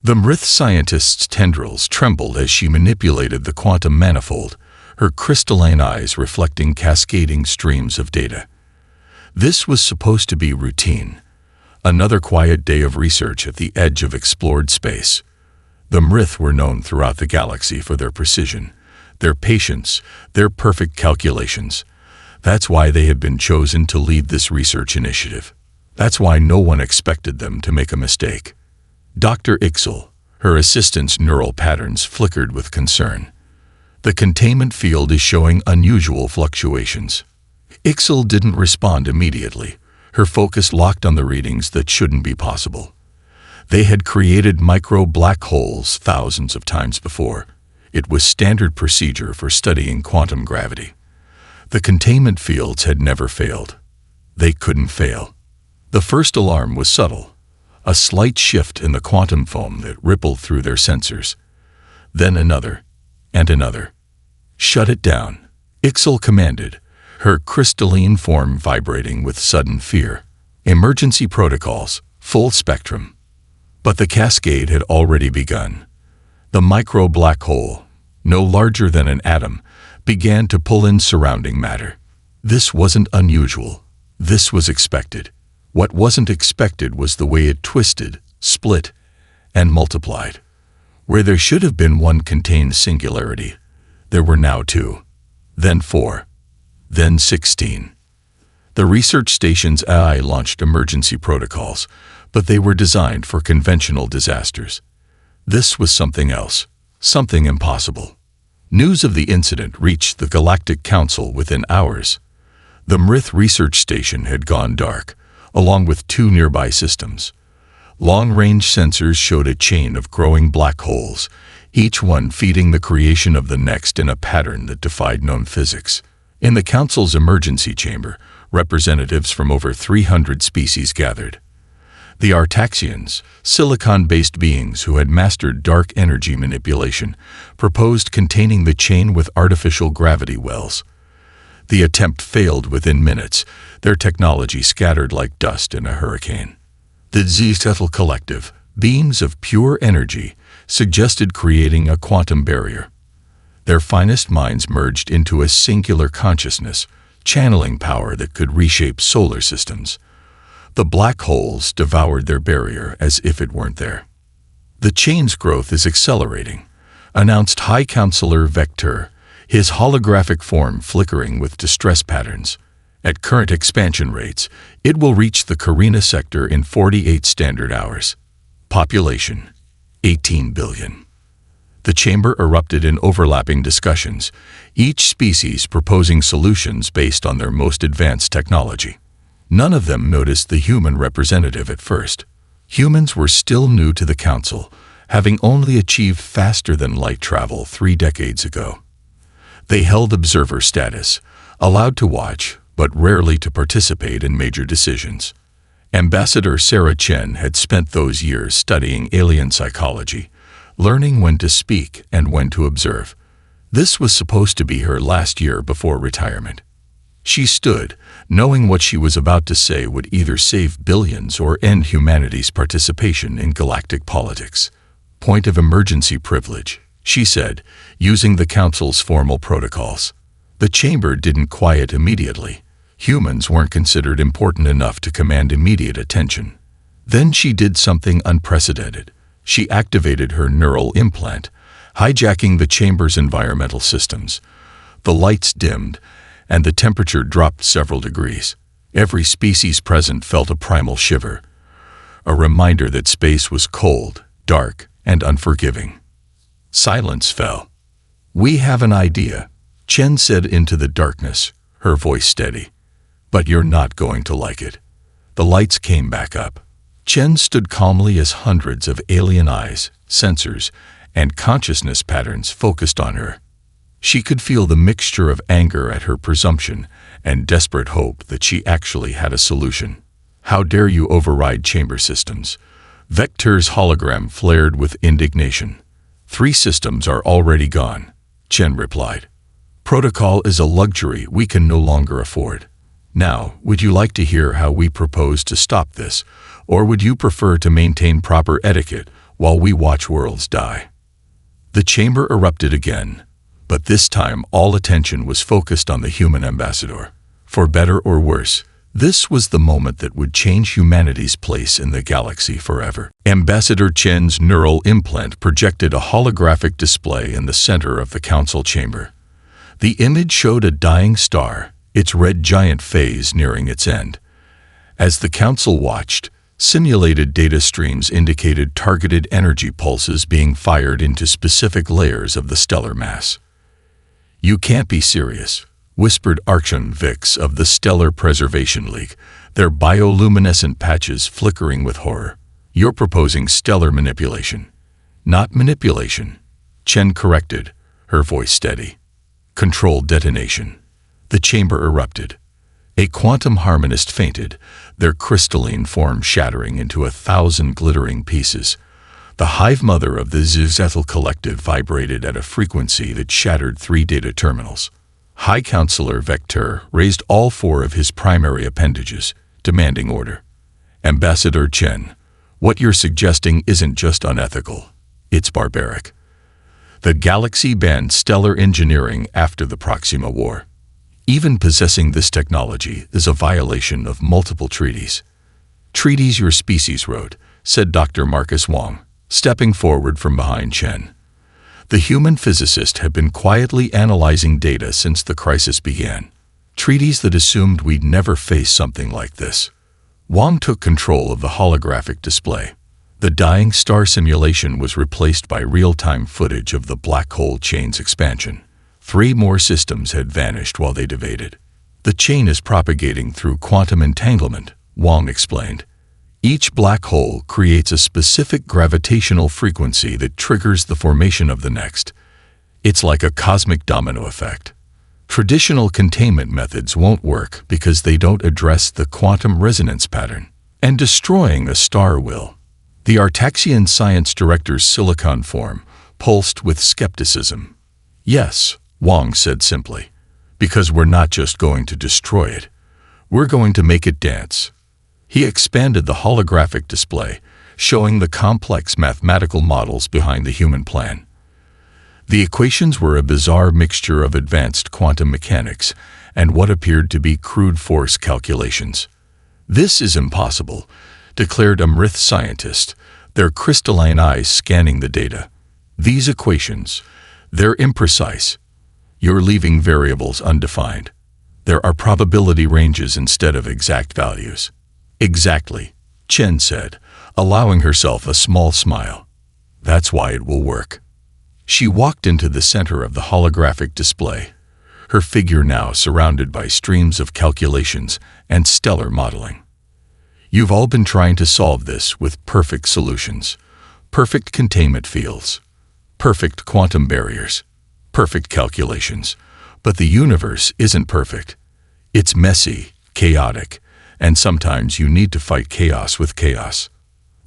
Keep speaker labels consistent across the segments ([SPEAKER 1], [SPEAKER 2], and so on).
[SPEAKER 1] The Mrith scientist's tendrils trembled as she manipulated the quantum manifold, her crystalline eyes reflecting cascading streams of data. This was supposed to be routine, another quiet day of research at the edge of explored space. The Mrith were known throughout the galaxy for their precision, their patience, their perfect calculations. That's why they had been chosen to lead this research initiative. That's why no one expected them to make a mistake. Dr. Ixel, her assistant's neural patterns flickered with concern. The containment field is showing unusual fluctuations. Ixel didn't respond immediately, her focus locked on the readings that shouldn't be possible. They had created micro-black holes thousands of times before. It was standard procedure for studying quantum gravity. The containment fields had never failed. They couldn't fail. The first alarm was subtle, a slight shift in the quantum foam that rippled through their sensors. Then another, and another. "Shut it down," Ixel commanded, her crystalline form vibrating with sudden fear. Emergency protocols, full spectrum. But the cascade had already begun. The micro-black hole, no larger than an atom, began to pull in surrounding matter. This wasn't unusual. This was expected. What wasn't expected was the way it twisted, split, and multiplied. Where there should have been one contained singularity, there were now two, then 4, then 16. The research station's AI launched emergency protocols, but they were designed for conventional disasters. This was something else, something impossible. News of the incident reached the Galactic Council within hours. The Mrith research station had gone dark, along with 2 nearby systems. Long-range sensors showed a chain of growing black holes, each one feeding the creation of the next in a pattern that defied known physics. In the Council's emergency chamber, representatives from over 300 species gathered. The Artaxians, silicon-based beings who had mastered dark energy manipulation, proposed containing the chain with artificial gravity wells. The attempt failed within minutes, their technology scattered like dust in a hurricane. The Zettel Collective, beams of pure energy, suggested creating a quantum barrier. Their finest minds merged into a singular consciousness, channeling power that could reshape solar systems. The black holes devoured their barrier as if it weren't there. "The chain's growth is accelerating," announced High Counselor Vector, his holographic form flickering with distress patterns. "At current expansion rates, it will reach the Carina sector in 48 standard hours. Population, 18 billion. The chamber erupted in overlapping discussions, each species proposing solutions based on their most advanced technology. None of them noticed the human representative at first. Humans were still new to the Council, having only achieved faster-than-light travel 3 decades ago. They held observer status, allowed to watch, but rarely to participate in major decisions. Ambassador Sarah Chen had spent those years studying alien psychology, learning when to speak and when to observe. This was supposed to be her last year before retirement. She stood, knowing what she was about to say would either save billions or end humanity's participation in galactic politics. "Point of emergency privilege," she said, using the Council's formal protocols. The chamber didn't quiet immediately. Humans weren't considered important enough to command immediate attention. Then she did something unprecedented. She activated her neural implant, hijacking the chamber's environmental systems. The lights dimmed, and the temperature dropped several degrees. Every species present felt a primal shiver, a reminder that space was cold, dark, and unforgiving. Silence fell. "We have an idea," Chen said into the darkness, her voice steady. "But you're not going to like it." The lights came back up. Chen stood calmly as hundreds of alien eyes, sensors, and consciousness patterns focused on her. She could feel the mixture of anger at her presumption and desperate hope that she actually had a solution. "How dare you override chamber systems?" Vector's hologram flared with indignation. "3 systems are already gone," Chen replied. "Protocol is a luxury we can no longer afford. Now, would you like to hear how we propose to stop this, or would you prefer to maintain proper etiquette while we watch worlds die. The chamber erupted again, but this time all attention was focused on the human ambassador. For better or worse, this was the moment that would change humanity's place in the galaxy forever. Ambassador Chen's neural implant projected a holographic display in the center of the council chamber. The image showed a dying star, its red giant phase nearing its end. As the council watched, simulated data streams indicated targeted energy pulses being fired into specific layers of the stellar mass. "You can't be serious," whispered Archon Vix of the Stellar Preservation League, their bioluminescent patches flickering with horror. "You're proposing stellar manipulation." "Not manipulation," Chen corrected, her voice steady. "Controlled detonation." The chamber erupted. A quantum harmonist fainted, their crystalline form shattering into 1,000 glittering pieces. The hive mother of the Zuzettel collective vibrated at a frequency that shattered 3 data terminals. High Counselor Vector raised all 4 of his primary appendages, demanding order. "Ambassador Chen, what you're suggesting isn't just unethical, it's barbaric. The galaxy banned stellar engineering after the Proxima War. Even possessing this technology is a violation of multiple treaties." "Treaties your species wrote," said Dr. Marcus Wong, stepping forward from behind Chen. The human physicist had been quietly analyzing data since the crisis began. Treaties that assumed we'd never face something like this. Wong took control of the holographic display. The dying star simulation was replaced by real-time footage of the black hole chain's expansion. 3 more systems had vanished while they'd evaded. "The chain is propagating through quantum entanglement," Wong explained. "Each black hole creates a specific gravitational frequency that triggers the formation of the next. It's like a cosmic domino effect. Traditional containment methods won't work because they don't address the quantum resonance pattern. And destroying a star will." The Artaxian science director's silicon form pulsed with skepticism. "Yes," Wong said simply, "because we're not just going to destroy it. We're going to make it dance." He expanded the holographic display, showing the complex mathematical models behind the human plan. The equations were a bizarre mixture of advanced quantum mechanics and what appeared to be crude force calculations. "This is impossible," declared a Mrith scientist, their crystalline eyes scanning the data. "These equations, they're imprecise. You're leaving variables undefined. There are probability ranges instead of exact values." "Exactly," Chen said, allowing herself a small smile. "That's why it will work." She walked into the center of the holographic display, her figure now surrounded by streams of calculations and stellar modeling. "You've all been trying to solve this with perfect solutions, perfect containment fields, perfect quantum barriers, perfect calculations, but the universe isn't perfect. It's messy, chaotic, and sometimes you need to fight chaos with chaos.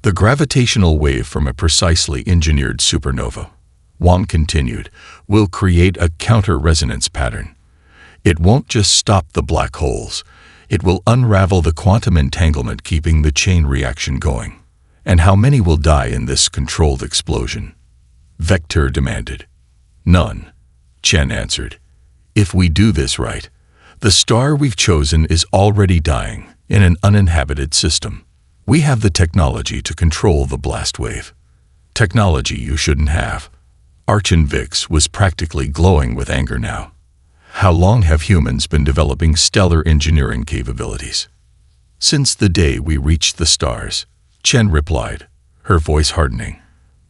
[SPEAKER 1] The gravitational wave from a precisely engineered supernova," Wong continued, "will create a counter-resonance pattern. It won't just stop the black holes, it will unravel the quantum entanglement keeping the chain reaction going. And how many will die in this controlled explosion?" Vector demanded. "None," Chen answered. "If we do this right, the star we've chosen is already dying in an uninhabited system. We have the technology to control the blast wave. Technology you shouldn't have." Archon Vix was practically glowing with anger now. "How long have humans been developing stellar engineering capabilities?" "Since the day we reached the stars," Chen replied, her voice hardening.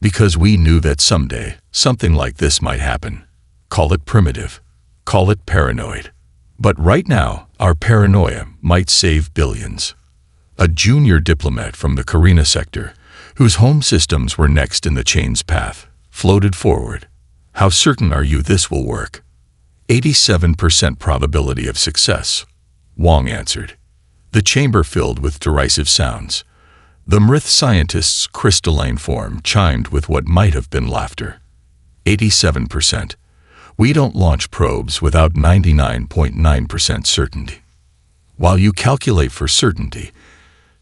[SPEAKER 1] "Because we knew that someday something like this might happen. Call it primitive, call it paranoid. But right now, our paranoia might save billions." A junior diplomat from the Carina sector, whose home systems were next in the chain's path, floated forward. "How certain are you this will work?" 87% probability of success," Wong answered. The chamber filled with derisive sounds. The Mrith scientist's crystalline form chimed with what might have been laughter. 87%. We don't launch probes without 99.9% certainty." "While you calculate for certainty,"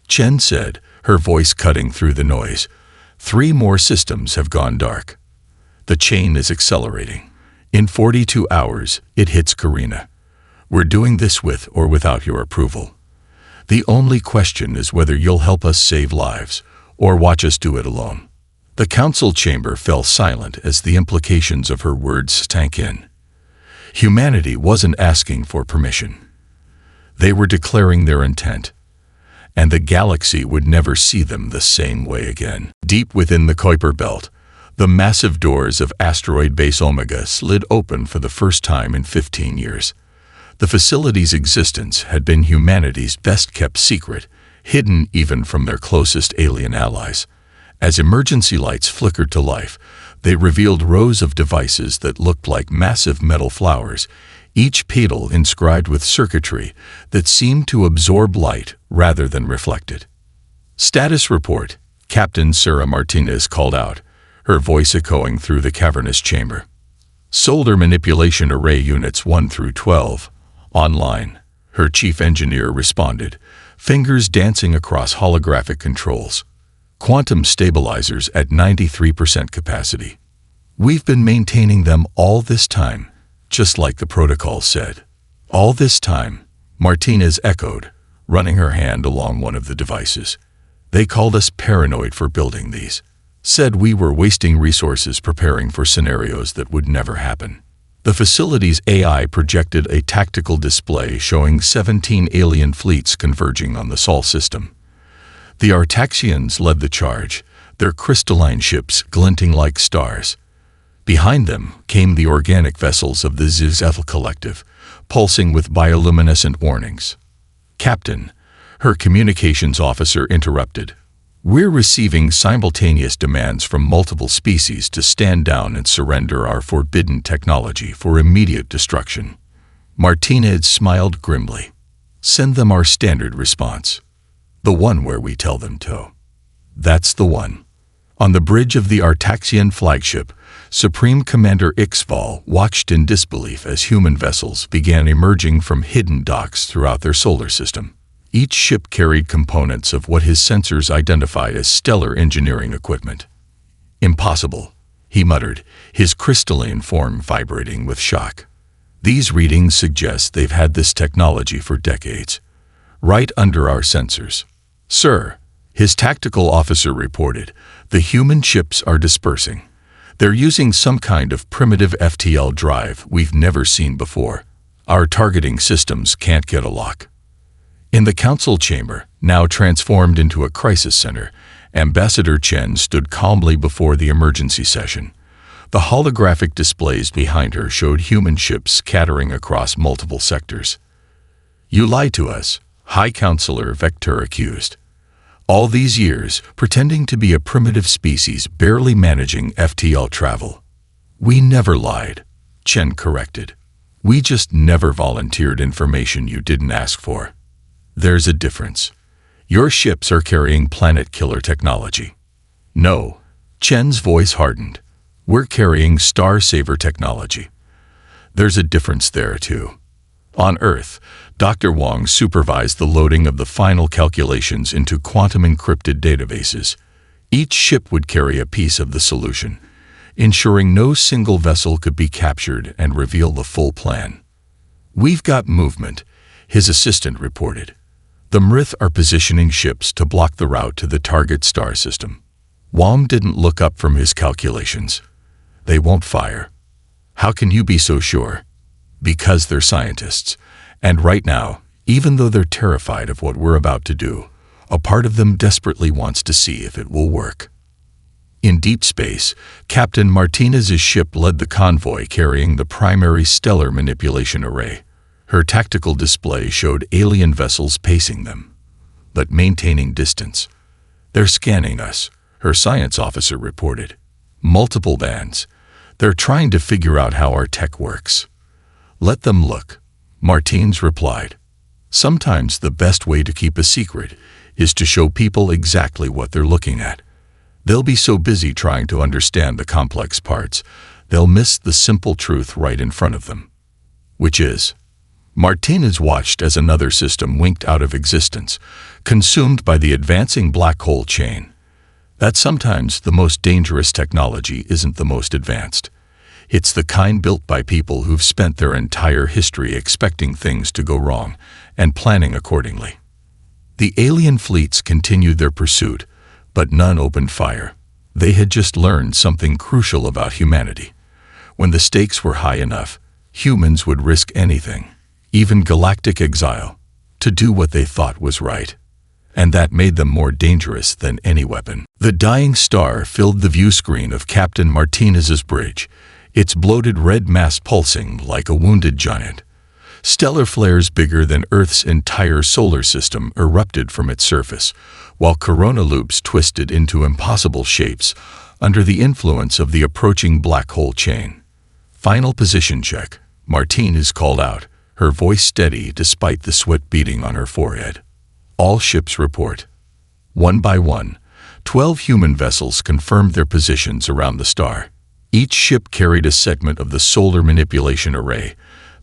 [SPEAKER 1] Chen said, her voice cutting through the noise, 3 more systems have gone dark. The chain is accelerating. In 42 hours, it hits Carina. We're doing this with or without your approval. The only question is whether you'll help us save lives or watch us do it alone." The council chamber fell silent as the implications of her words sank in. Humanity wasn't asking for permission. They were declaring their intent, and the galaxy would never see them the same way again. Deep within the Kuiper Belt, the massive doors of asteroid base Omega slid open for the first time in 15 years. The facility's existence had been humanity's best-kept secret, hidden even from their closest alien allies. As emergency lights flickered to life, they revealed rows of devices that looked like massive metal flowers, each petal inscribed with circuitry that seemed to absorb light rather than reflect it. "Status report," Captain Sarah Martinez called out, her voice echoing through the cavernous chamber. "Solder manipulation array units 1 through 12. Online," her chief engineer responded, fingers dancing across holographic controls. "Quantum stabilizers at 93% capacity. We've been maintaining them all this time, just like the protocol said." "All this time," Martinez echoed, running her hand along one of the devices. "They called us paranoid for building these. Said we were wasting resources preparing for scenarios that would never happen." The facility's AI projected a tactical display showing 17 alien fleets converging on the Sol system. The Artaxians led the charge, their crystalline ships glinting like stars. Behind them came the organic vessels of the Zizethel Collective, pulsing with bioluminescent warnings. "Captain," her communications officer interrupted, "we're receiving simultaneous demands from multiple species to stand down and surrender our forbidden technology for immediate destruction." Martinez smiled grimly. "Send them our standard response. The one where we tell them to." "That's the one." On the bridge of the Artaxian flagship, Supreme Commander Ixval watched in disbelief as human vessels began emerging from hidden docks throughout their solar system. Each ship carried components of what his sensors identified as stellar engineering equipment. "Impossible," he muttered, his crystalline form vibrating with shock. "These readings suggest they've had this technology for decades, right under our sensors." "Sir," his tactical officer reported, "the human ships are dispersing. They're using some kind of primitive FTL drive we've never seen before. Our targeting systems can't get a lock." In the council chamber, now transformed into a crisis center, Ambassador Chen stood calmly before the emergency session. The holographic displays behind her showed human ships scattering across multiple sectors. "You lied to us," High Counselor Vector accused. "All these years, pretending to be a primitive species barely managing FTL travel." "We never lied," Chen corrected. "We just never volunteered information you didn't ask for." "There's a difference. Your ships are carrying planet-killer technology." "No," Chen's voice hardened. "We're carrying Star-Saver technology." "There's a difference there, too." On Earth, Dr. Wong supervised the loading of the final calculations into quantum-encrypted databases. Each ship would carry a piece of the solution, ensuring no single vessel could be captured and reveal the full plan. "We've got movement," his assistant reported. "The Mrith are positioning ships to block the route to the target star system." Wong didn't look up from his calculations. "They won't fire." "How can you be so sure?" "Because they're scientists. And right now, even though they're terrified of what we're about to do, a part of them desperately wants to see if it will work." In deep space, Captain Martinez's ship led the convoy carrying the primary stellar manipulation array. Her tactical display showed alien vessels pacing them, but maintaining distance. "They're scanning us," her science officer reported. "Multiple bands. They're trying to figure out how our tech works." "Let them look," Martins replied. "Sometimes the best way to keep a secret is to show people exactly what they're looking at. They'll be so busy trying to understand the complex parts, they'll miss the simple truth right in front of them." "Which is?" Martinez watched as another system winked out of existence, consumed by the advancing black hole chain. That sometimes the most dangerous technology isn't the most advanced. It's the kind built by people who've spent their entire history expecting things to go wrong and planning accordingly. The alien fleets continued their pursuit, but none opened fire. They had just learned something crucial about humanity. When the stakes were high enough, humans would risk anything, even galactic exile, to do what they thought was right. And that made them more dangerous than any weapon. The dying star filled the view screen of Captain Martinez's bridge, its bloated red mass pulsing like a wounded giant. Stellar flares bigger than Earth's entire solar system erupted from its surface, while corona loops twisted into impossible shapes under the influence of the approaching black hole chain. Final position check, Martinez called out, her voice steady despite the sweat beading on her forehead. All ships report. One by one, 12 human vessels confirmed their positions around the star. Each ship carried a segment of the solar manipulation array,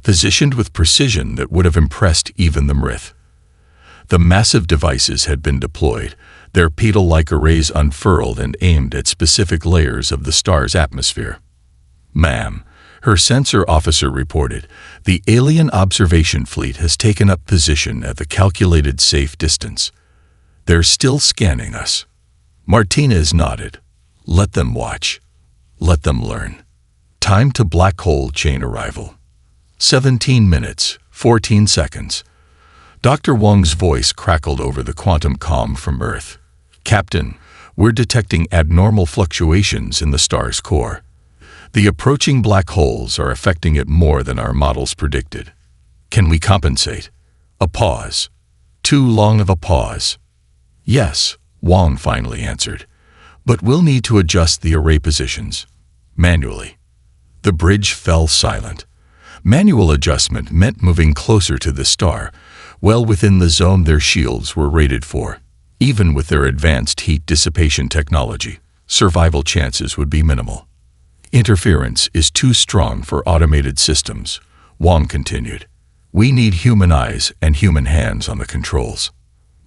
[SPEAKER 1] positioned with precision that would have impressed even the Mrith. The massive devices had been deployed, their pedal-like arrays unfurled and aimed at specific layers of the star's atmosphere. "Ma'am," her sensor officer reported, "the alien observation fleet has taken up position at the calculated safe distance. They're still scanning us." Martinez nodded. "Let them watch. Let them learn. Time to black hole chain arrival. 17 minutes, 14 seconds. Dr. Wong's voice crackled over the quantum comm from Earth. "Captain, we're detecting abnormal fluctuations in the star's core. The approaching black holes are affecting it more than our models predicted. Can we compensate?" A pause. Too long of a pause. "Yes," Wong finally answered, "but we'll need to adjust the array positions. Manually." The bridge fell silent. Manual adjustment meant moving closer to the star, well within the zone their shields were rated for. Even with their advanced heat dissipation technology, survival chances would be minimal. "Interference is too strong for automated systems," Wong continued. "We need human eyes and human hands on the controls."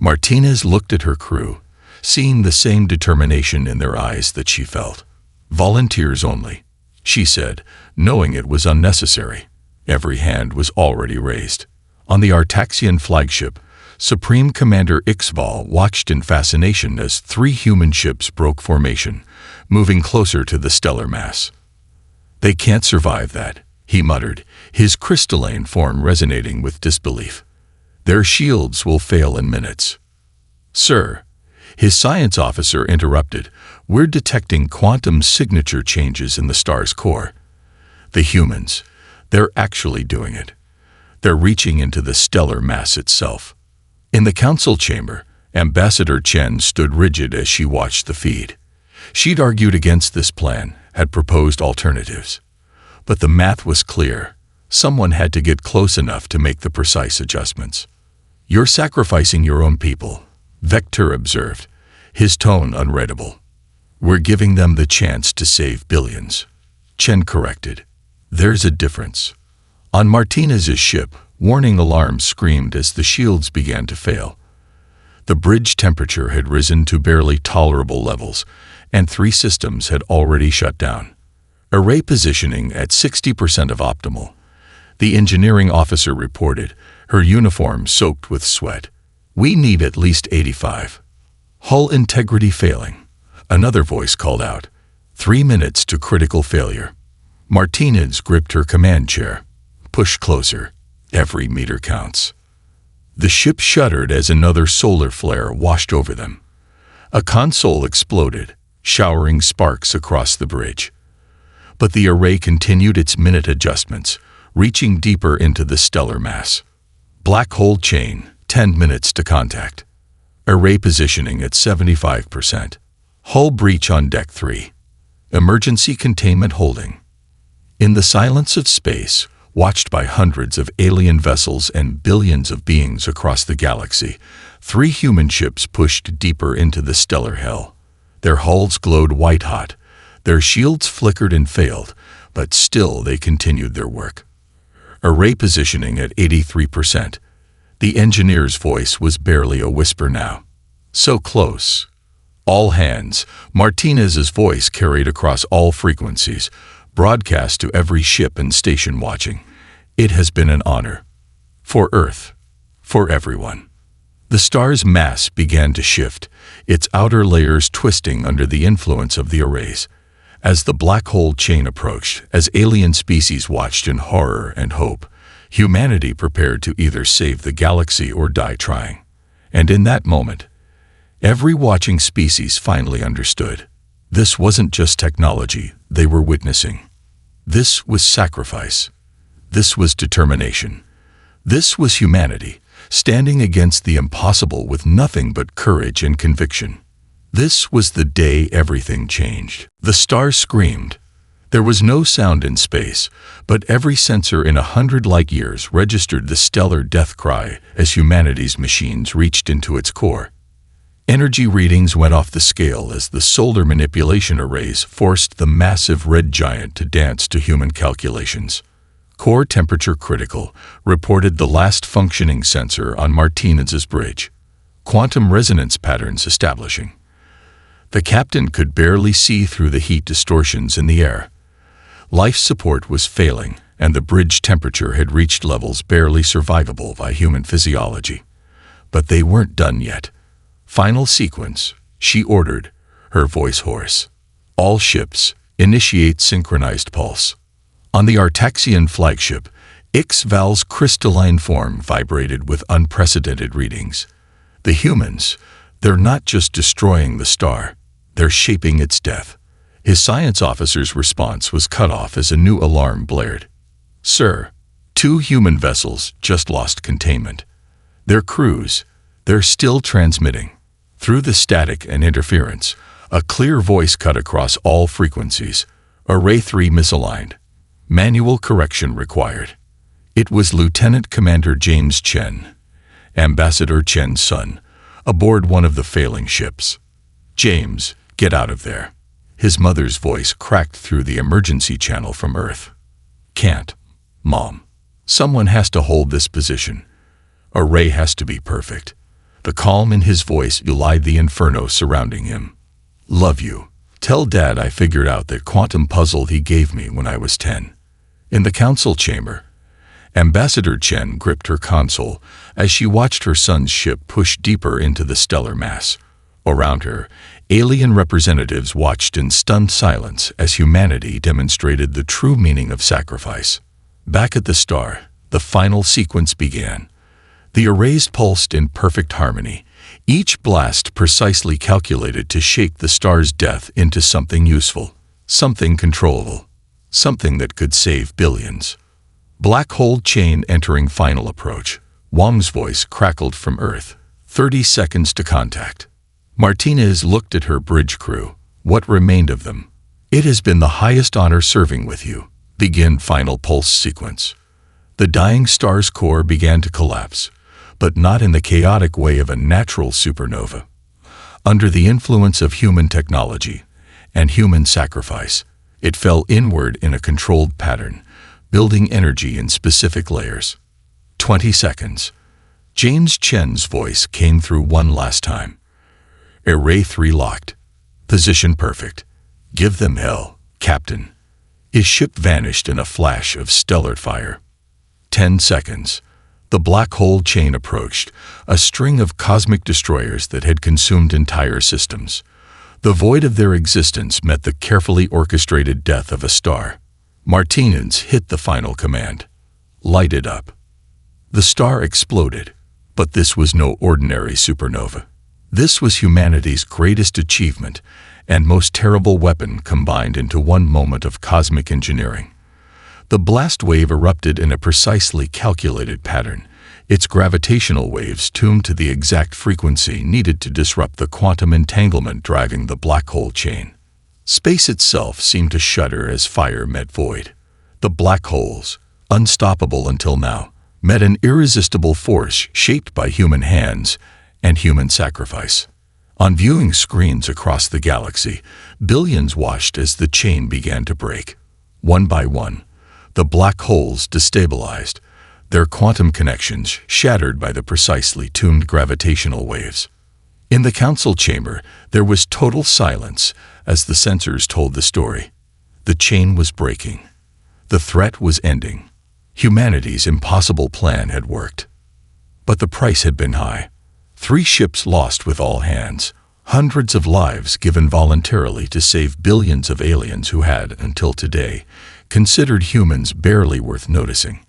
[SPEAKER 1] Martinez looked at her crew, seeing the same determination in their eyes that she felt. "Volunteers only," she said, knowing it was unnecessary. Every hand was already raised. On the Artaxian flagship, Supreme Commander Ixval watched in fascination as 3 human ships broke formation, moving closer to the stellar mass. "They can't survive that," he muttered, his crystalline form resonating with disbelief. "Their shields will fail in minutes." "Sir," his science officer interrupted, "we're detecting quantum signature changes in the star's core. The humans, they're actually doing it. They're reaching into the stellar mass itself." In the council chamber, Ambassador Chen stood rigid as she watched the feed. She'd argued against this plan, had proposed alternatives. But the math was clear. Someone had to get close enough to make the precise adjustments. "You're sacrificing your own people," Vector observed, his tone unreadable. "We're giving them the chance to save billions," Chen corrected. "There's a difference." On Martinez's ship, warning alarms screamed as the shields began to fail. The bridge temperature had risen to barely tolerable levels, and 3 systems had already shut down. Array positioning at 60% of optimal. The engineering officer reported, her uniform soaked with sweat. "We need at least 85. Hull integrity failing." Another voice called out, 3 minutes to critical failure. Martinez gripped her command chair. "Push closer. Every meter counts." The ship shuddered as another solar flare washed over them. A console exploded, showering sparks across the bridge. But the array continued its minute adjustments, reaching deeper into the stellar mass. Black hole chain, 10 minutes to contact. Array positioning at 75%. Hull breach on deck 3. Emergency containment holding. In the silence of space, watched by hundreds of alien vessels and billions of beings across the galaxy, 3 human ships pushed deeper into the stellar hell. Their hulls glowed white-hot, their shields flickered and failed, but still they continued their work. Array positioning at 83%. The engineer's voice was barely a whisper now. "So close. All hands, Martinez's voice carried across all frequencies, broadcast to every ship and station watching. It has been an honor. For Earth. For everyone. The star's mass began to shift, its outer layers twisting under the influence of the arrays. As the black hole chain approached, as alien species watched in horror and hope, humanity prepared to either save the galaxy or die trying. And in that moment, every watching species finally understood. This wasn't just technology they were witnessing. This was sacrifice. This was determination. This was humanity, standing against the impossible with nothing but courage and conviction. This was the day everything changed. The stars screamed. There was no sound in space, but every sensor in 100 light-years registered the stellar death cry as humanity's machines reached into its core. Energy readings went off the scale as the solar manipulation arrays forced the massive red giant to dance to human calculations. Core temperature critical, reported the last functioning sensor on Martinez's bridge. Quantum resonance patterns establishing. The captain could barely see through the heat distortions in the air. Life support was failing, and the bridge temperature had reached levels barely survivable by human physiology. But they weren't done yet. Final sequence, she ordered, her voice hoarse. All ships, initiate synchronized pulse. On the Artaxian flagship, Ix-Val's crystalline form vibrated with unprecedented readings. The humans, they're not just destroying the star, they're shaping its death. His science officer's response was cut off as a new alarm blared. Sir, 2 human vessels just lost containment. Their crews, they're still transmitting. Through the static and interference, a clear voice cut across all frequencies. Array 3 misaligned. Manual correction required. It was Lieutenant Commander James Chen, Ambassador Chen's son, aboard one of the failing ships. James, get out of there. His mother's voice cracked through the emergency channel from Earth. Can't, Mom. Someone has to hold this position. Array has to be perfect. The calm in his voice belied the inferno surrounding him. Love you. Tell Dad I figured out that quantum puzzle he gave me when I was 10. In the council chamber, Ambassador Chen gripped her console as she watched her son's ship push deeper into the stellar mass. Around her, alien representatives watched in stunned silence as humanity demonstrated the true meaning of sacrifice. Back at the star, the final sequence began. The arrays pulsed in perfect harmony, each blast precisely calculated to shape the star's death into something useful, something controllable, something that could save billions. Black hole chain entering final approach. Wong's voice crackled from Earth. 30 seconds to contact. Martinez looked at her bridge crew. What remained of them? It has been the highest honor serving with you. Begin final pulse sequence. The dying star's core began to collapse, but not in the chaotic way of a natural supernova. Under the influence of human technology and human sacrifice, it fell inward in a controlled pattern, building energy in specific layers. 20 seconds. James Chen's voice came through one last time. Array 3 locked. Position perfect. Give them hell, Captain. His ship vanished in a flash of stellar fire. 10 seconds. The black hole chain approached, a string of cosmic destroyers that had consumed entire systems. The void of their existence met the carefully orchestrated death of a star. Martinez hit the final command. Light it up. The star exploded, but this was no ordinary supernova. This was humanity's greatest achievement and most terrible weapon combined into one moment of cosmic engineering. The blast wave erupted in a precisely calculated pattern, its gravitational waves tuned to the exact frequency needed to disrupt the quantum entanglement driving the black hole chain. Space itself seemed to shudder as fire met void. The black holes, unstoppable until now, met an irresistible force shaped by human hands and human sacrifice. On viewing screens across the galaxy, billions watched as the chain began to break. One by one, the black holes destabilized, their quantum connections shattered by the precisely tuned gravitational waves. In the council chamber, there was total silence as the sensors told the story. The chain was breaking. The threat was ending. Humanity's impossible plan had worked. But the price had been high. 3 ships lost with all hands. Hundreds of lives given voluntarily to save billions of aliens who had, until today, considered humans barely worth noticing.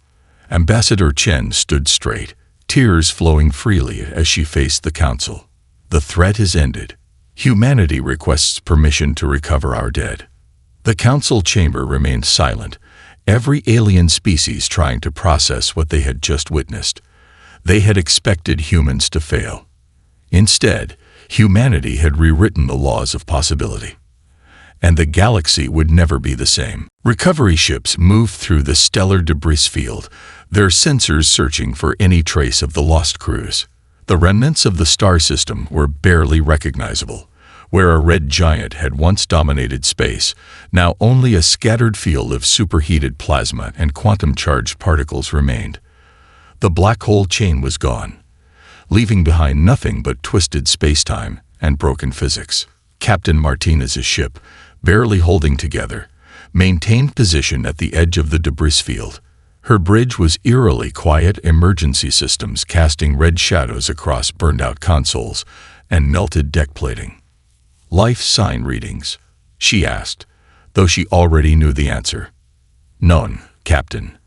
[SPEAKER 1] Ambassador Chen stood straight, tears flowing freely as she faced the council. The threat is ended. Humanity requests permission to recover our dead. The council chamber remained silent, every alien species trying to process what they had just witnessed. They had expected humans to fail. Instead, humanity had rewritten the laws of possibility. And the galaxy would never be the same. Recovery ships moved through the stellar debris field, their sensors searching for any trace of the lost crews. The remnants of the star system were barely recognizable. Where a red giant had once dominated space, now only a scattered field of superheated plasma and quantum-charged particles remained. The black hole chain was gone, leaving behind nothing but twisted spacetime and broken physics. Captain Martinez's ship, barely holding together, maintained position at the edge of the debris field. Her bridge was eerily quiet, emergency systems casting red shadows across burned-out consoles and melted deck plating. "Life sign readings?" she asked, though she already knew the answer. "None, Captain."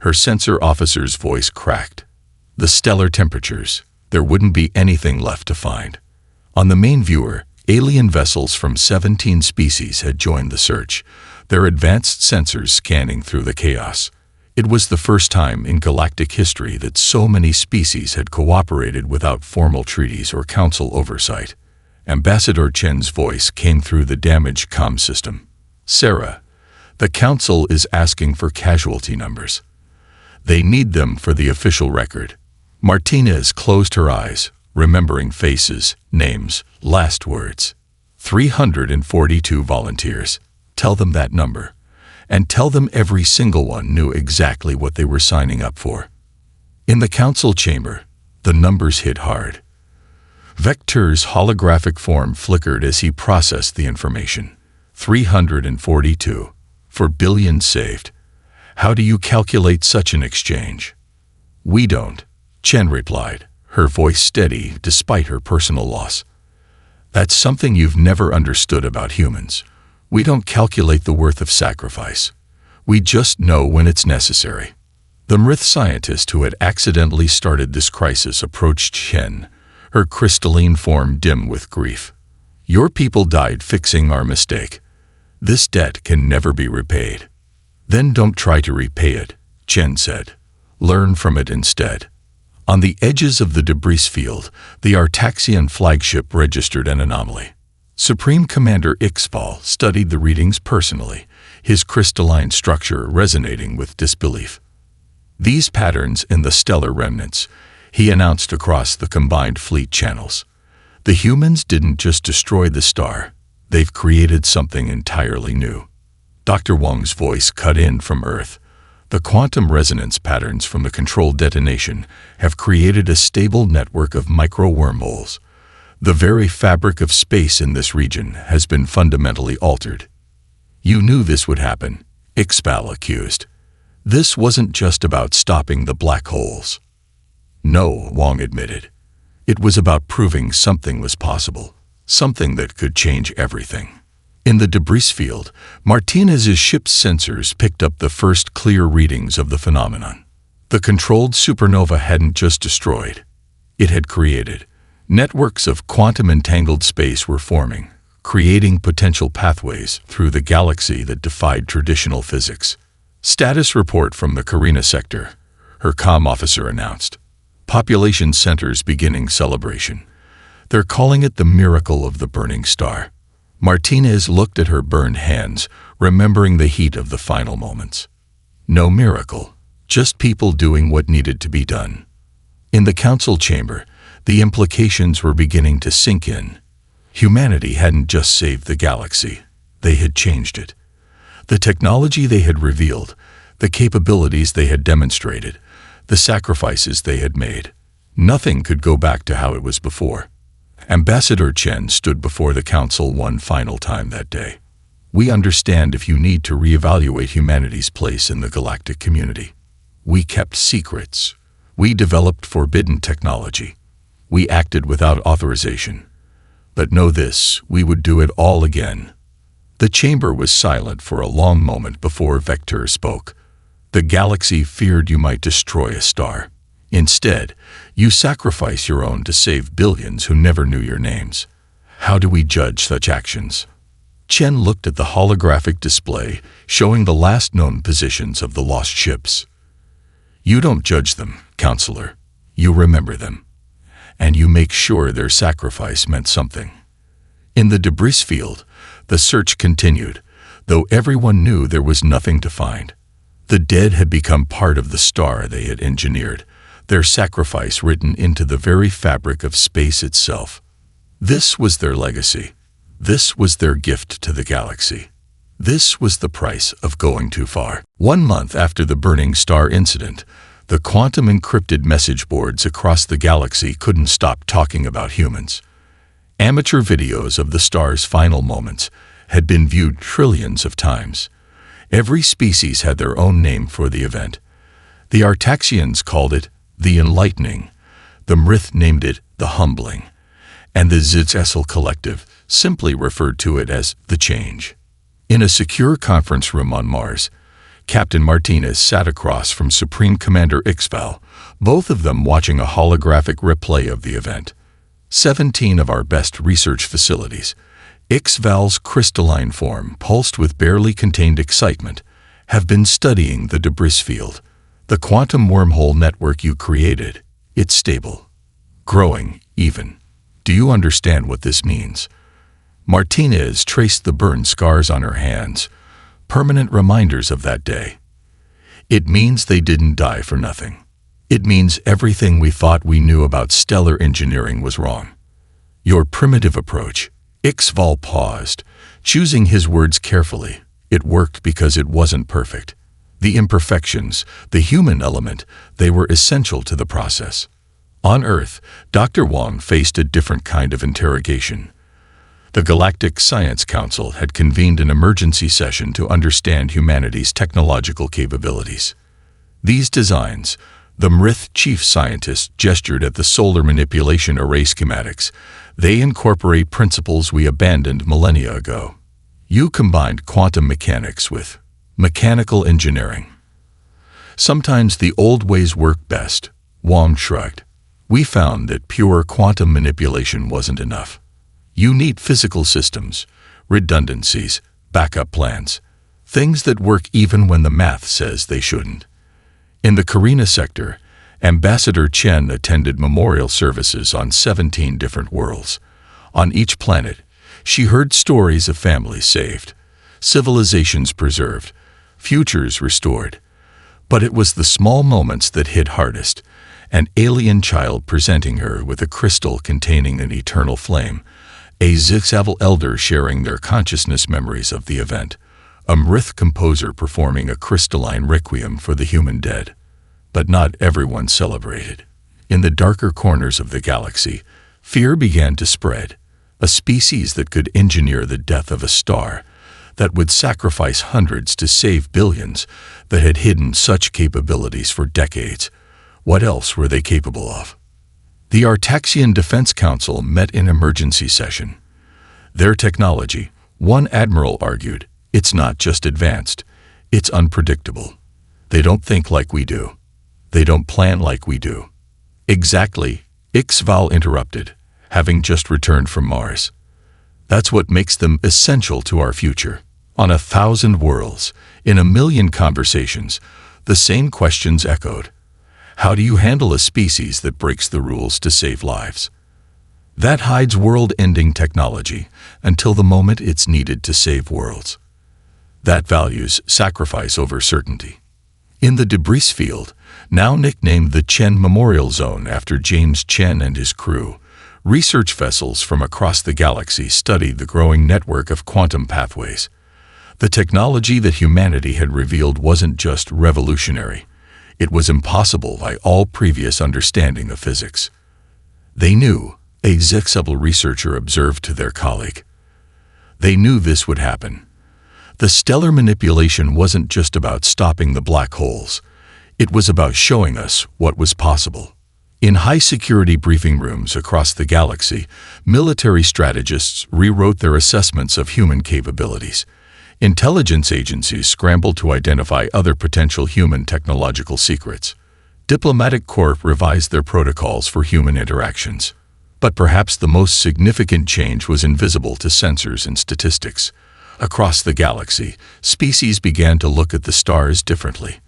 [SPEAKER 1] Her sensor officer's voice cracked. "The stellar temperatures. There wouldn't be anything left to find." On the main viewer, alien vessels from 17 species had joined the search, their advanced sensors scanning through the chaos. It was the first time in galactic history that so many species had cooperated without formal treaties or council oversight. Ambassador Chen's voice came through the damaged comm system. "Sarah, the council is asking for casualty numbers. They need them for the official record." Martinez closed her eyes, remembering faces, names, last words. 342 volunteers. Tell them that number. And tell them every single one knew exactly what they were signing up for. In the council chamber, the numbers hit hard. Vector's holographic form flickered as he processed the information. 342. For billions saved. How do you calculate such an exchange? "We don't," Chen replied, her voice steady despite her personal loss. "That's something you've never understood about humans. We don't calculate the worth of sacrifice. We just know when it's necessary." The Mrith scientist who had accidentally started this crisis approached Chen, her crystalline form dim with grief. "Your people died fixing our mistake. This debt can never be repaid." "Then don't try to repay it," Chen said. "Learn from it instead." On the edges of the debris field, the Artaxian flagship registered an anomaly. Supreme Commander Ixval studied the readings personally, his crystalline structure resonating with disbelief. "These patterns in the stellar remnants," he announced across the combined fleet channels. "The humans didn't just destroy the star, they've created something entirely new." Dr. Wang's voice cut in from Earth. "The quantum resonance patterns from the controlled detonation have created a stable network of micro-wormholes. The very fabric of space in this region has been fundamentally altered." "You knew this would happen," Ixval accused. "This wasn't just about stopping the black holes." "No," Wang admitted. "It was about proving something was possible, something that could change everything." In the debris field, Martinez's ship's sensors picked up the first clear readings of the phenomenon. The controlled supernova hadn't just destroyed. It had created. Networks of quantum-entangled space were forming, creating potential pathways through the galaxy that defied traditional physics. "Status report from the Carina sector," her comm officer announced. "Population centers beginning celebration. They're calling it the miracle of the burning star." Martinez looked at her burned hands, remembering the heat of the final moments. No miracle, just people doing what needed to be done. In the council chamber, the implications were beginning to sink in. Humanity hadn't just saved the galaxy, they had changed it. The technology they had revealed, the capabilities they had demonstrated, the sacrifices they had made. Nothing could go back to how it was before. Ambassador Chen stood before the Council one final time that day. We understand if you need to reevaluate humanity's place in the galactic community. We kept secrets. We developed forbidden technology. We acted without authorization. But know this, we would do it all again. The chamber was silent for a long moment before Vector spoke. The galaxy feared you might destroy a star. Instead, you sacrifice your own to save billions who never knew your names. How do we judge such actions? Chen looked at the holographic display showing the last known positions of the lost ships. You don't judge them, Counselor. You remember them. And you make sure their sacrifice meant something. In the debris field, the search continued, though everyone knew there was nothing to find. The dead had become part of the star they had engineered, their sacrifice written into the very fabric of space itself. This was their legacy. This was their gift to the galaxy. This was the price of going too far. 1 month after the burning star incident, the quantum encrypted message boards across the galaxy couldn't stop talking about humans. Amateur videos of the star's final moments had been viewed trillions of times. Every species had their own name for the event. The Artaxians called it the Enlightening, the Mrith named it the Humbling, and the Zitzessel Collective simply referred to it as the Change. In a secure conference room on Mars, Captain Martinez sat across from Supreme Commander Ixval, both of them watching a holographic replay of the event. 17 of our best research facilities, Ixval's crystalline form pulsed with barely contained excitement, have been studying the debris field. The quantum wormhole network you created, it's stable. Growing, even. Do you understand what this means? Martinez traced the burn scars on her hands, permanent reminders of that day. It means they didn't die for nothing. It means everything we thought we knew about stellar engineering was wrong. Your primitive approach. Ixval paused, choosing his words carefully. It worked because it wasn't perfect. The imperfections, the human element, they were essential to the process. On Earth, Dr. Wong faced a different kind of interrogation. The Galactic Science Council had convened an emergency session to understand humanity's technological capabilities. These designs, the Mrith chief scientist gestured at the solar manipulation array schematics. They incorporate principles we abandoned millennia ago. You combined quantum mechanics with mechanical engineering. Sometimes the old ways work best, Wong shrugged. We found that pure quantum manipulation wasn't enough. You need physical systems, redundancies, backup plans, things that work even when the math says they shouldn't. In the Carina sector, Ambassador Chen attended memorial services on 17 different worlds. On each planet, she heard stories of families saved, civilizations preserved, futures restored. But it was the small moments that hit hardest. An alien child presenting her with a crystal containing an eternal flame, a Zixavel elder sharing their consciousness memories of the event, a Mrith composer performing a crystalline requiem for the human dead. But not everyone celebrated. In the darker corners of the galaxy, fear began to spread. A species that could engineer the death of a star, that would sacrifice hundreds to save billions, that had hidden such capabilities for decades. What else were they capable of? The Artaxian Defense Council met in emergency session. Their technology, one admiral argued, it's not just advanced, it's unpredictable. They don't think like we do. They don't plan like we do. Exactly, Ixval interrupted, having just returned from Mars. That's what makes them essential to our future. On 1,000 worlds, in 1,000,000 conversations, the same questions echoed. How do you handle a species that breaks the rules to save lives? That hides world-ending technology until the moment it's needed to save worlds. That values sacrifice over certainty. In the debris field, now nicknamed the Chen Memorial Zone after James Chen and his crew, research vessels from across the galaxy studied the growing network of quantum pathways. The technology that humanity had revealed wasn't just revolutionary. It was impossible by all previous understanding of physics. They knew, a Zexable researcher observed to their colleague. They knew this would happen. The stellar manipulation wasn't just about stopping the black holes. It was about showing us what was possible. In high-security briefing rooms across the galaxy, military strategists rewrote their assessments of human capabilities. Intelligence agencies scrambled to identify other potential human technological secrets. Diplomatic corps revised their protocols for human interactions. But perhaps the most significant change was invisible to sensors and statistics. Across the galaxy, species began to look at the stars differently.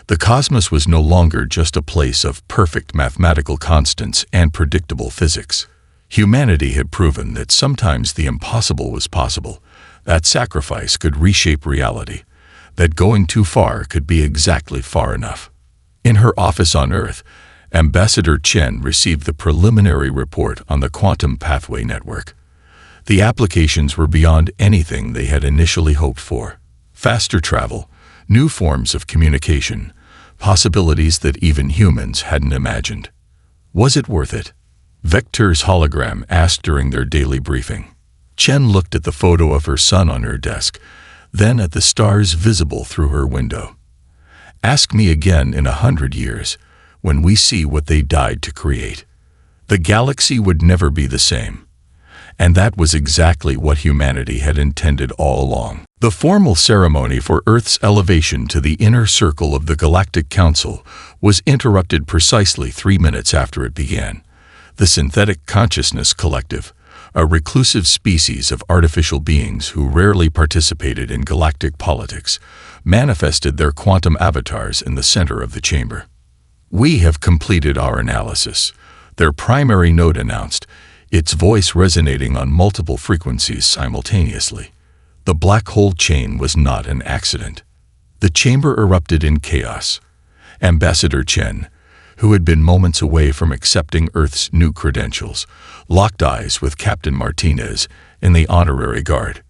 [SPEAKER 1] The cosmos was no longer just a place of perfect mathematical constants and predictable physics. Humanity had proven that sometimes the impossible was possible, that sacrifice could reshape reality, that going too far could be exactly far enough. In her office on Earth, Ambassador Chen received the preliminary report on the Quantum Pathway Network. The applications were beyond anything they had initially hoped for. Faster travel, new forms of communication, possibilities that even humans hadn't imagined. Was it worth it? Vector's hologram asked during their daily briefing. Chen looked at the photo of her son on her desk, then at the stars visible through her window. Ask me again in 100 years, when we see what they died to create. The galaxy would never be the same. And that was exactly what humanity had intended all along. The formal ceremony for Earth's elevation to the inner circle of the Galactic Council was interrupted precisely 3 minutes after it began. The Synthetic Consciousness Collective, a reclusive species of artificial beings who rarely participated in galactic politics, manifested their quantum avatars in the center of the chamber. "We have completed our analysis," their primary node announced, its voice resonating on multiple frequencies simultaneously. The black hole chain was not an accident. The chamber erupted in chaos. Ambassador Chen, who had been moments away from accepting Earth's new credentials, locked eyes with Captain Martinez in the honorary guard.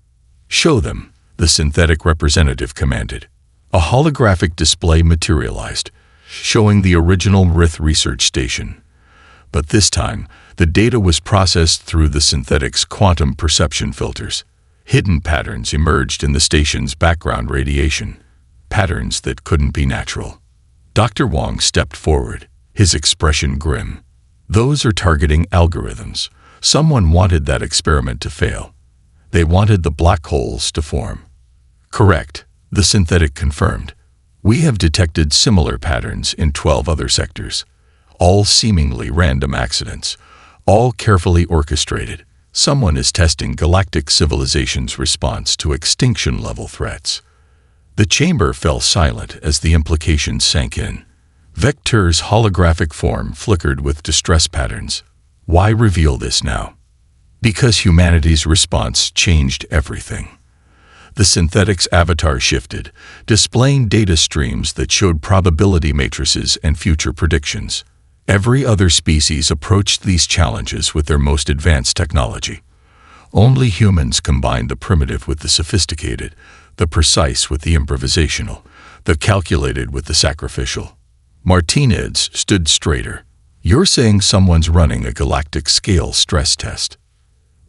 [SPEAKER 1] "Show them," the synthetic representative commanded. A holographic display materialized, showing the original Rith research station. But this time, the data was processed through the synthetic's quantum perception filters. Hidden patterns emerged in the station's background radiation, patterns that couldn't be natural. Dr. Wong stepped forward, his expression grim. "Those are targeting algorithms. Someone wanted that experiment to fail. They wanted the black holes to form." "Correct," the synthetic confirmed. "We have detected similar patterns in 12 other sectors. All seemingly random accidents, all carefully orchestrated. Someone is testing galactic civilization's response to extinction-level threats." The chamber fell silent as the implications sank in. Vector's holographic form flickered with distress patterns. Why reveal this now? Because humanity's response changed everything. The synthetic's avatar shifted, displaying data streams that showed probability matrices and future predictions. Every other species approached these challenges with their most advanced technology. Only humans combined the primitive with the sophisticated, the precise with the improvisational, the calculated with the sacrificial. Martinez stood straighter. "You're saying someone's running a galactic-scale stress test."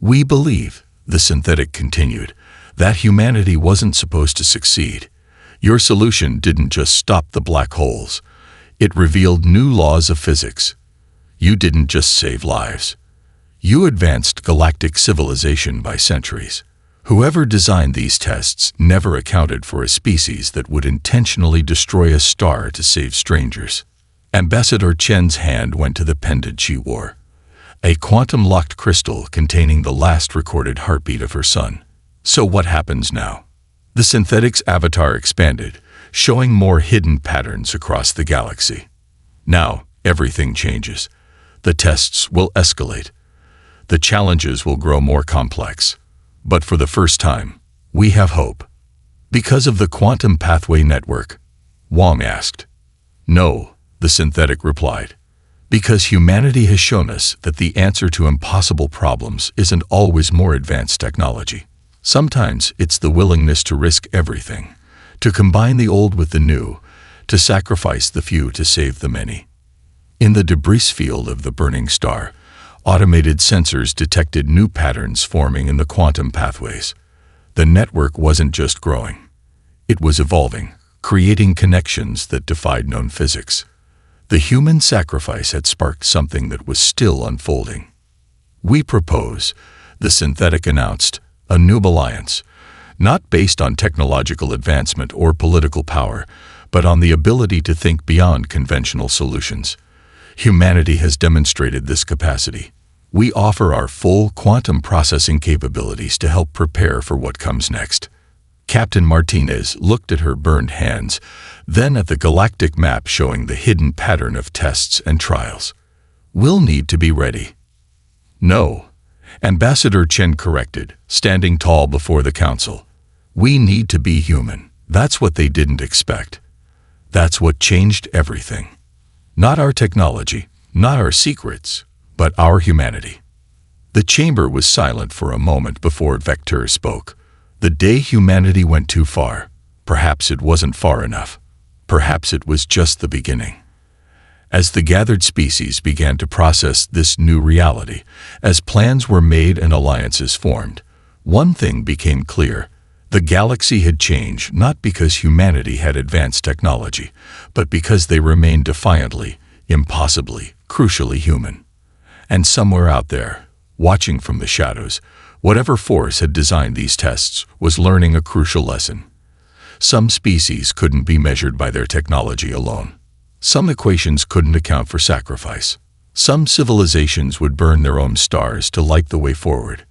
[SPEAKER 1] "We believe," the synthetic continued, "that humanity wasn't supposed to succeed. Your solution didn't just stop the black holes. It revealed new laws of physics. You didn't just save lives. You advanced galactic civilization by centuries. Whoever designed these tests never accounted for a species that would intentionally destroy a star to save strangers." Ambassador Chen's hand went to the pendant she wore, a quantum-locked crystal containing the last recorded heartbeat of her son. "So what happens now?" The synthetic's avatar expanded, showing more hidden patterns across the galaxy. "Now, everything changes. The tests will escalate. The challenges will grow more complex. But for the first time, we have hope." "Because of the Quantum Pathway Network?" Wong asked. "No," the synthetic replied. "Because humanity has shown us that the answer to impossible problems isn't always more advanced technology. Sometimes it's the willingness to risk everything, to combine the old with the new, to sacrifice the few to save the many." In the debris field of the burning star, Automated sensors detected new patterns forming in the quantum pathways. The network wasn't just growing. It was evolving, creating connections that defied known physics. The human sacrifice had sparked something that was still unfolding. "We propose," the synthetic announced, "a new alliance, not based on technological advancement or political power, but on the ability to think beyond conventional solutions. Humanity has demonstrated this capacity. We offer our full quantum processing capabilities to help prepare for what comes next." Captain Martinez looked at her burned hands, then at the galactic map showing the hidden pattern of tests and trials. "We'll need to be ready." "No," Ambassador Chen corrected, standing tall before the council. "We need to be human." That's what they didn't expect. That's what changed everything. Not our technology, not our secrets, but our humanity. The chamber was silent for a moment before Vector spoke. The day humanity went too far, perhaps it wasn't far enough. Perhaps it was just the beginning. As the gathered species began to process this new reality, as plans were made and alliances formed, one thing became clear. The galaxy had changed not because humanity had advanced technology, but because they remained defiantly, impossibly, crucially human. And somewhere out there, watching from the shadows, whatever force had designed these tests was learning a crucial lesson. Some species couldn't be measured by their technology alone. Some equations couldn't account for sacrifice. Some civilizations would burn their own stars to light the way forward.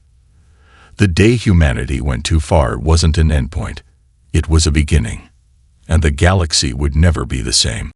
[SPEAKER 1] The day humanity went too far wasn't an endpoint. It was a beginning. And the galaxy would never be the same.